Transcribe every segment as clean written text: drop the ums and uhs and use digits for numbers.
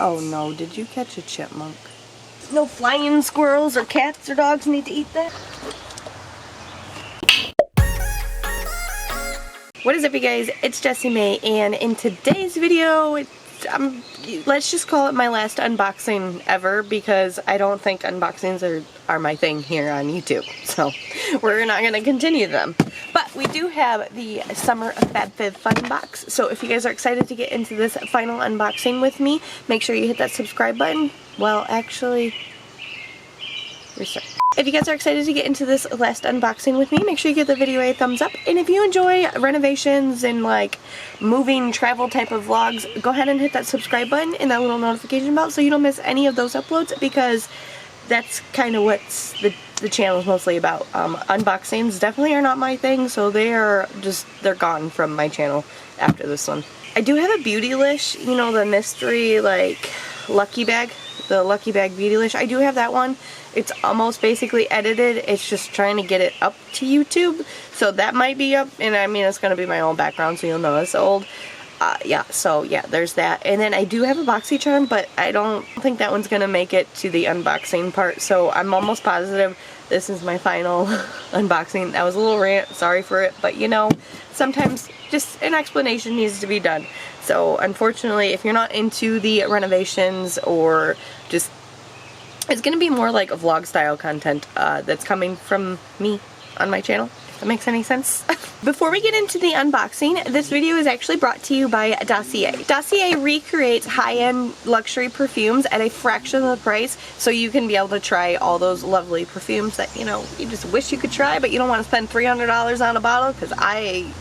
Oh no, did you catch a chipmunk? No flying squirrels or cats or dogs need to eat that. What is up, you guys? It's JESSIMAE, and in today's video, let's just call it my last unboxing ever, because I don't think unboxings are my thing here on YouTube. So we're not going to continue them. But we do have the Summer of FabFitFun box. So if you guys are excited to get into this final unboxing with me, make sure you hit that subscribe button. Well, actually, restart. If you guys are excited to get into this last unboxing with me, make sure you give the video a thumbs up. And if you enjoy renovations and like moving travel type of vlogs, go ahead and hit that subscribe button and that little notification bell so you don't miss any of those uploads, because that's kind of what the channel is mostly about. Unboxings definitely are not my thing, so they're gone from my channel after this one. I do have a Beautylish, you know, the mystery like lucky bag, the lucky bag Beautylish. I do have that one. It's almost basically edited. It's just trying to get it up to YouTube. So that might be up, and I mean, it's going to be my own background, so you'll know it's old. Yeah, so yeah, there's that. And then I do have a BoxyCharm, but I don't think that one's going to make it to the unboxing part. So I'm almost positive this is my final unboxing. That was a little rant, sorry for it, but you know, sometimes just an explanation needs to be done. So unfortunately, if you're not into the renovations or just, it's going to be more like a vlog style content that's coming from me on my channel, if that makes any sense. Before we get into the unboxing, this video is actually brought to you by Dossier. Dossier recreates high-end luxury perfumes at a fraction of the price, so you can be able to try all those lovely perfumes that, you know, you just wish you could try, but you don't want to spend $300 on a bottle, because I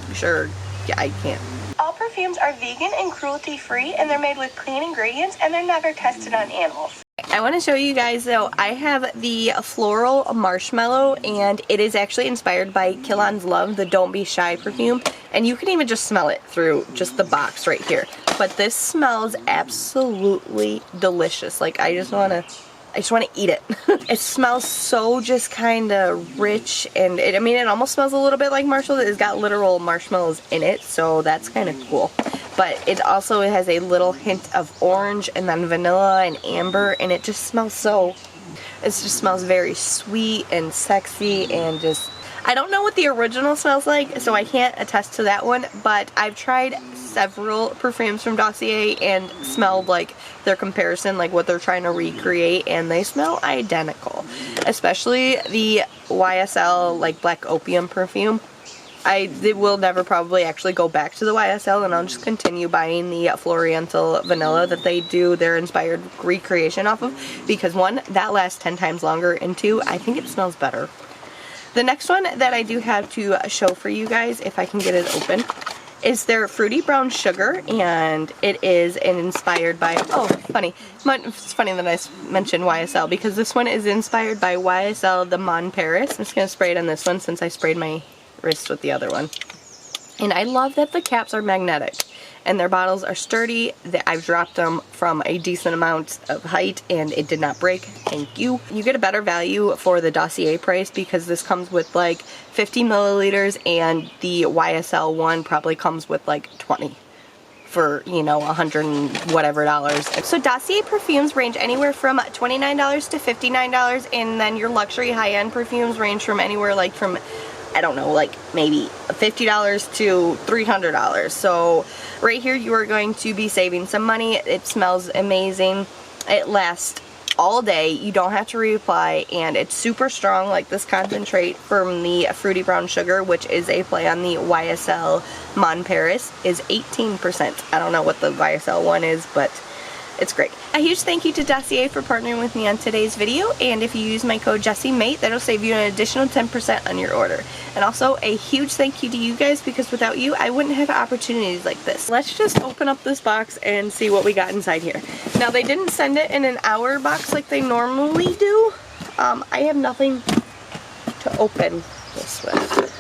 can't. All perfumes are vegan and cruelty-free, and they're made with clean ingredients, and they're never tested on animals. I want to show you guys, though, I have the Floral Marshmallow, and it is actually inspired by Kilon's Love, the Don't Be Shy perfume, and you can even just smell it through just the box right here. But this smells absolutely delicious. Like, I just want to eat it. It smells so just kind of rich, and I mean, it almost smells a little bit like marshmallows. It's got literal marshmallows in it, so that's kind of cool. But it also has a little hint of orange and then vanilla and amber, and it just smells very sweet and sexy, and just, I don't know what the original smells like, so I can't attest to that one, but I've tried several perfumes from Dossier and smelled like their comparison, like what they're trying to recreate, and they smell identical. Especially the YSL like Black Opium perfume. I will never probably actually go back to the YSL, and I'll just continue buying the Floriental Vanilla that they do their inspired recreation off of, because one, that lasts 10 times longer, and two, I think it smells better. The next one that I do have to show for you guys, if I can get it open, is their Fruity Brown Sugar, and it is inspired by, oh, funny. It's funny that I mentioned YSL, because this one is inspired by YSL the Mon Paris. I'm just going to spray it on this one since I sprayed my wrist with the other one. And I love that the caps are magnetic and their bottles are sturdy. I've dropped them from a decent amount of height and it did not break. Thank you. You get a better value for the Dossier price, because this comes with like 50 milliliters and the YSL one probably comes with like 20 for, you know, $100 and whatever dollars. So Dossier perfumes range anywhere from $29 to $59, and then your luxury high-end perfumes range from anywhere like from, I don't know, like maybe $50 to $300. So right here you are going to be saving some money. It smells amazing. It lasts all day. You don't have to reapply, and it's super strong. Like this concentrate from the Fruity Brown Sugar, which is a play on the YSL Mon Paris, is 18%. I don't know what the YSL one is, but it's great. A huge thank you to Dossier for partnering with me on today's video, and if you use my code JESSIMAE, that'll save you an additional 10% on your order. And also a huge thank you to you guys, because without you, I wouldn't have opportunities like this. Let's just open up this box and see what we got inside here. Now, they didn't send it in an hour box like they normally do. I have nothing to open this with.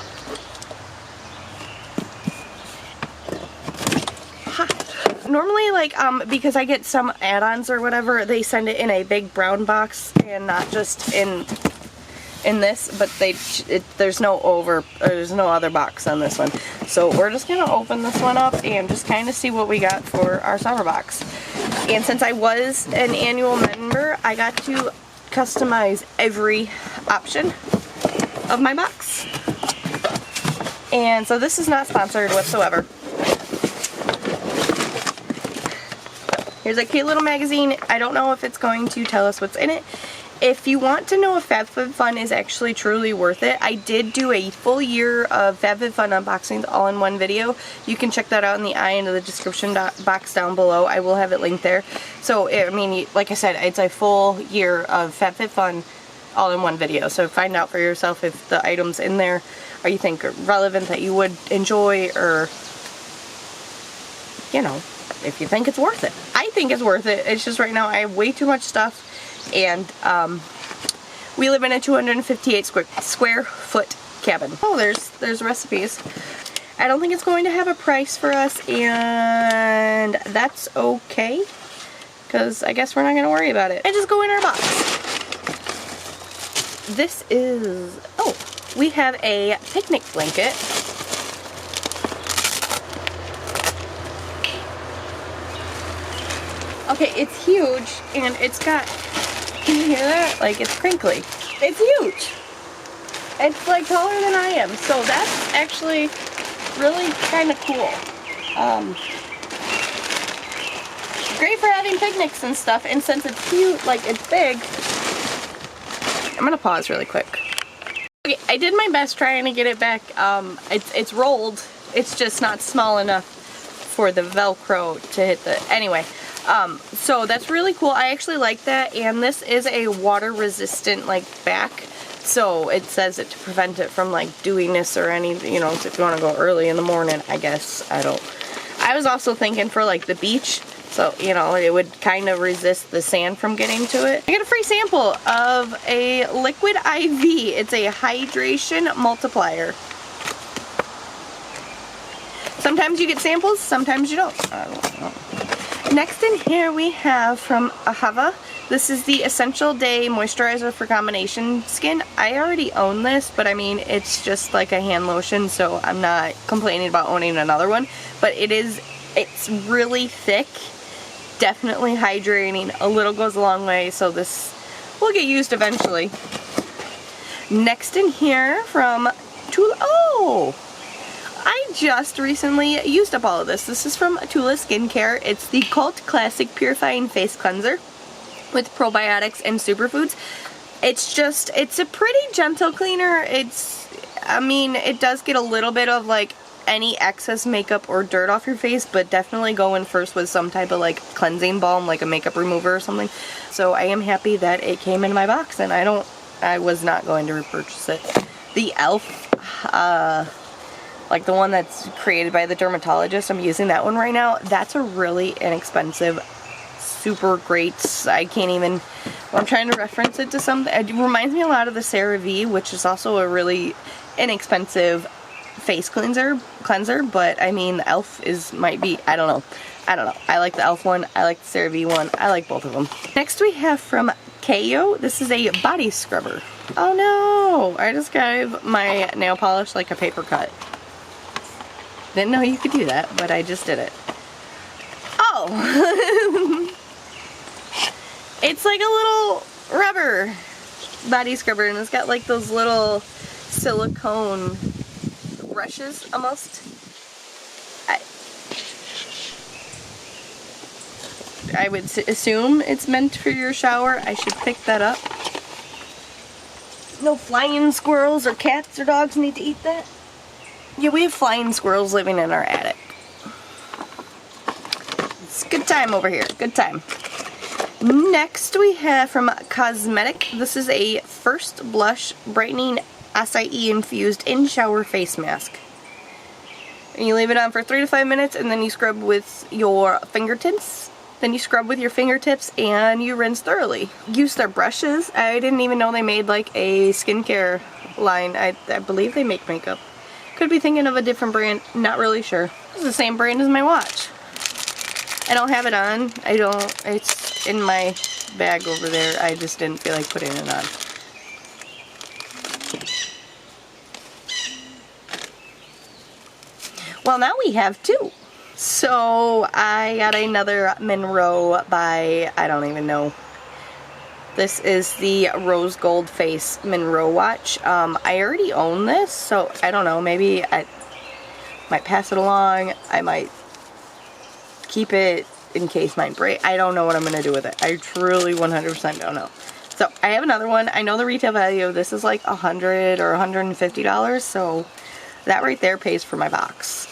Normally, like, because I get some add-ons or whatever, they send it in a big brown box and not just in in this, but there's no other box on this one. So we're just gonna open this one up and just kind of see what we got for our summer box. And since I was an annual member, I got to customize every option of my box. And so this is not sponsored whatsoever. Here's a cute little magazine. I don't know if it's going to tell us what's in it. If you want to know if FabFitFun is actually truly worth it, I did do a full year of FabFitFun unboxings all in one video. You can check that out in the eye into the description box down below. I will have it linked there. So, I mean, like I said, it's a full year of FabFitFun all in one video. So find out for yourself if the items in there are you think are relevant, that you would enjoy, or, you know, if you think it's worth it. I think it's worth it. It's just right now I have way too much stuff. And we live in a 258 square foot cabin. Oh, there's recipes. I don't think it's going to have a price for us, and that's okay, because I guess we're not going to worry about it. And just go in our box. This is, oh, we have a picnic blanket. Okay, it's huge, and it's got, can you hear that? Like, it's crinkly. It's huge. It's like taller than I am, so that's actually really kind of cool. Great for having picnics and stuff, and since it's cute, like it's big, I'm gonna pause really quick. Okay, I did my best trying to get it back. It's rolled. It's just not small enough for the Velcro to hit the, anyway. So that's really cool. I actually like that, and this is a water resistant like back, so it says it to prevent it from like dewiness or anything, you know, so if you want to go early in the morning, I guess. I was also thinking for like the beach, so you know, it would kind of resist the sand from getting to it. I got a free sample of a liquid IV. It's a hydration multiplier. Sometimes you get samples, sometimes you don't. I don't know. Next in here we have from AHAVA. This is the Essential Day Moisturizer for Combination Skin. I already own this, but I mean, it's just like a hand lotion, so I'm not complaining about owning another one. But it's really thick, definitely hydrating. A little goes a long way, so this will get used eventually. Next in here from TULA. Oh! I just recently used up all of this. This is from TULA Skincare. It's the Cult Classic Purifying Face Cleanser with probiotics and superfoods. It's a pretty gentle cleaner. I mean, it does get a little bit of like any excess makeup or dirt off your face, but definitely go in first with some type of like cleansing balm, like a makeup remover or something. So I am happy that it came in my box, and I was not going to repurchase it. The e.l.f. Like the one that's created by the dermatologist, I'm using that one right now. That's a really inexpensive, super great, I can't even, I'm trying to reference it to something. It reminds me a lot of the CeraVe, which is also a really inexpensive face cleanser, but I mean, the e.l.f. might be, I don't know. I like the e.l.f. one, I like the CeraVe one, I like both of them. Next we have from Kayo. This is a body scrubber. Oh no, I just gave my nail polish like a paper cut. Didn't know you could do that, but I just did it. Oh! It's like a little rubber body scrubber, and it's got like those little silicone brushes almost. I would assume it's meant for your shower. I should pick that up. No flying squirrels or cats or dogs need to eat that. Yeah, we have flying squirrels living in our attic. It's a good time over here, good time. Next we have from Cosmedix. This is a First Blush Brightening Acai Infused in-shower face mask. And you leave it on for 3 to 5 minutes, and then you scrub with your fingertips. Then you scrub with your fingertips and you rinse thoroughly. Use their brushes. I didn't even know they made like a skincare line. I believe they make makeup. Could be thinking of a different brand, not really sure. It's the same brand as my watch. I don't have it on. It's in my bag over there. I just didn't feel like putting it on. Well, now we have two. So I got another Monroe by, I don't even know. This is the Rose Gold Face Monroe watch. I already own this, so I don't know, maybe I might pass it along. I might keep it in case mine break. I don't know what I'm going to do with it. I truly 100% don't know. So I have another one. I know the retail value of this is like $100 or $150, so that right there pays for my box.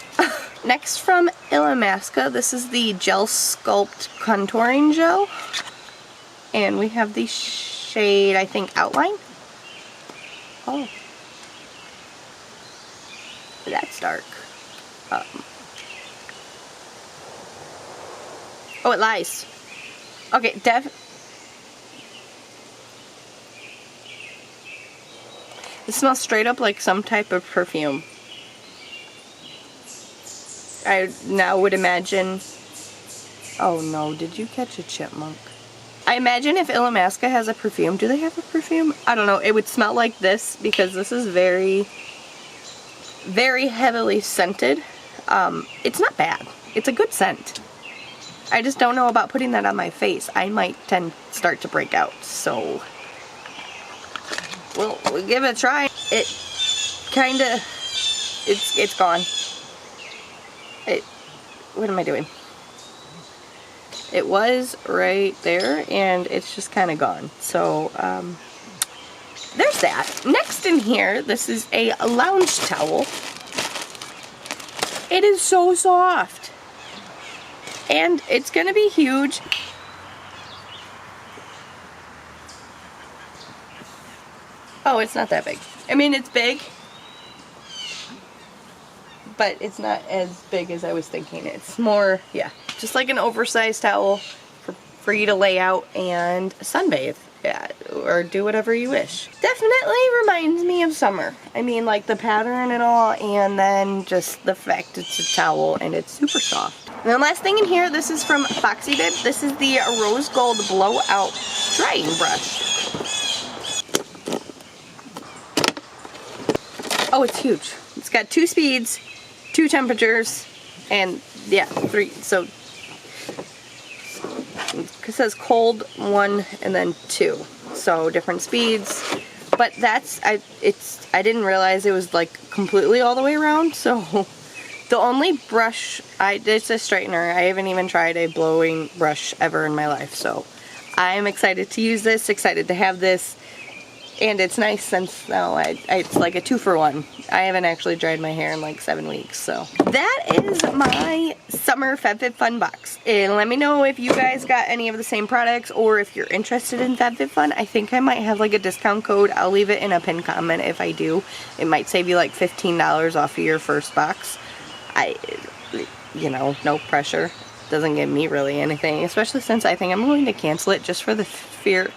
Next from Illamasqua, this is the Gel Sculpt Contouring Gel. And we have the shade, I think, Outline. Oh. That's dark. Oh, it lies. Okay, it smells straight up like some type of perfume. I now would imagine... Oh no, did you catch a chipmunk? I imagine if Illamasqua has a perfume, do they have a perfume? I don't know, it would smell like this because this is very, very heavily scented. It's not bad. It's a good scent. I just don't know about putting that on my face. I might start to break out, so we'll give it a try. It kind of, it's gone. What am I doing? It was right there, and it's just kind of gone. So, there's that. Next in here, this is a lounge towel. It is so soft. And it's going to be huge. Oh, it's not that big. I mean, it's big. But it's not as big as I was thinking. It's more, yeah, just like an oversized towel for you to lay out and sunbathe, yeah, or do whatever you wish. Definitely reminds me of summer. I mean, like the pattern and all, and then just the fact it's a towel and it's super soft. And the last thing in here, this is from FoxyBae. This is the Rose Gold Blowout Drying Brush. Oh, it's huge. It's got 2 speeds. 2 temperatures, and yeah, 3, so it says cold 1 and then 2, so different speeds, but that's, I didn't realize it was like completely all the way around, so the only brush, it's a straightener. I haven't even tried a blowing brush ever in my life, so I'm excited to use this, excited to have this. And it's nice since now it's like a 2-for-1. I haven't actually dried my hair in like 7 weeks, so. That is my summer FabFitFun box. And let me know if you guys got any of the same products or if you're interested in FabFitFun. I think I might have like a discount code. I'll leave it in a pinned comment if I do. It might save you like $15 off of your first box. You know, no pressure. Doesn't give me really anything, especially since I think I'm going to cancel it just for the fear.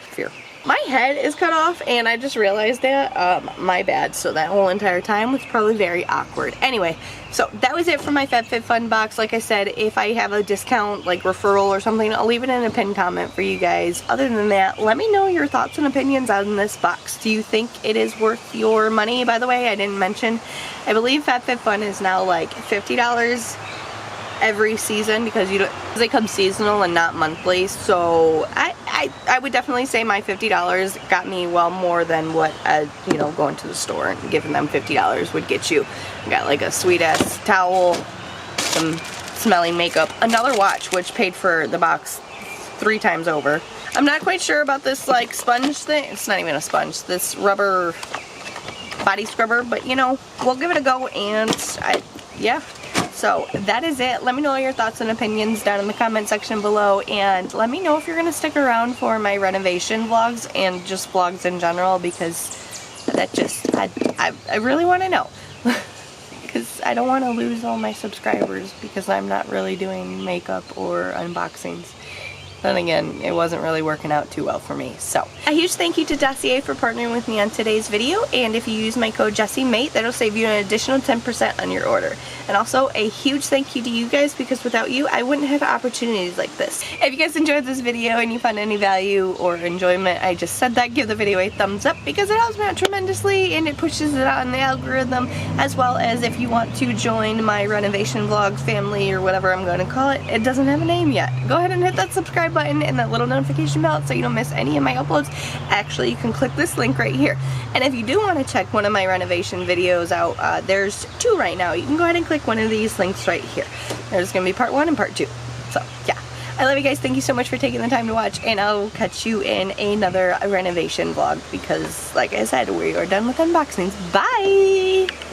My head is cut off, and I just realized that. My bad. So that whole entire time was probably very awkward. Anyway, so that was it for my FabFitFun box. Like I said, if I have a discount, like referral or something, I'll leave it in a pinned comment for you guys. Other than that, let me know your thoughts and opinions on this box. Do you think it is worth your money? By the way, I didn't mention, I believe FabFitFun is now like $50 every season because they come seasonal and not monthly, so I would definitely say my $50 got me well more than what you know, going to the store and giving them $50 would get you. I got like a sweet ass towel, some smelly makeup, another watch which paid for the box 3 times over. I'm not quite sure about this like sponge thing. It's not even a sponge, this rubber body scrubber, but you know, we'll give it a go, and yeah. So that is it. Let me know your thoughts and opinions down in the comment section below, and let me know if you're going to stick around for my renovation vlogs and just vlogs in general, because that just, I really want to know. Because I don't want to lose all my subscribers because I'm not really doing makeup or unboxings. then again, it wasn't really working out too well for me. So, a huge thank you to Dossier for partnering with me on today's video, and if you use my code JESSIMAE, that'll save you an additional 10% on your order. And also, a huge thank you to you guys, because without you, I wouldn't have opportunities like this. If you guys enjoyed this video and you found any value or enjoyment, I just said that, give the video a thumbs up, because it helps me out tremendously, and it pushes it out in the algorithm, as well as if you want to join my renovation vlog family, or whatever I'm going to call it. It doesn't have a name yet. Go ahead and hit that subscribe button and that little notification bell so you don't miss any of my uploads. Actually, you can click this link right here. And if you do want to check one of my renovation videos out, there's 2 right now. You can go ahead and click one of these links right here. There's going to be part 1 and part 2. So, yeah. I love you guys. Thank you so much for taking the time to watch, and I'll catch you in another renovation vlog because, like I said, we are done with unboxings. Bye!